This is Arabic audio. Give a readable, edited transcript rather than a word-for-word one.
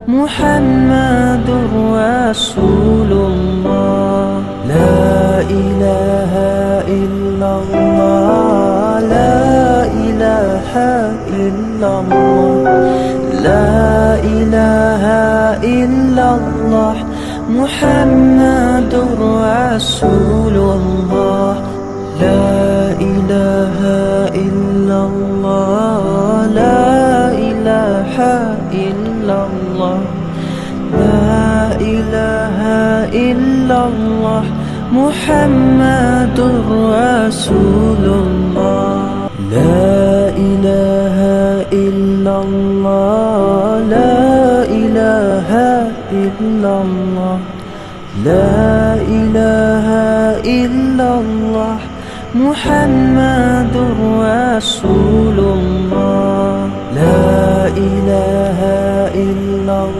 محمد رسول الله. لا إله إلا الله، لا إله إلا الله، لا إله إلا الله، محمد رسول الله. لا إله إلا الله، لا إله إلا الله، لا إله إلا الله، محمد رسول الله. لا إله إلا الله، لا إله إلا الله، لا إله إلا الله، محمد رسول الله. لا إله إلا الله.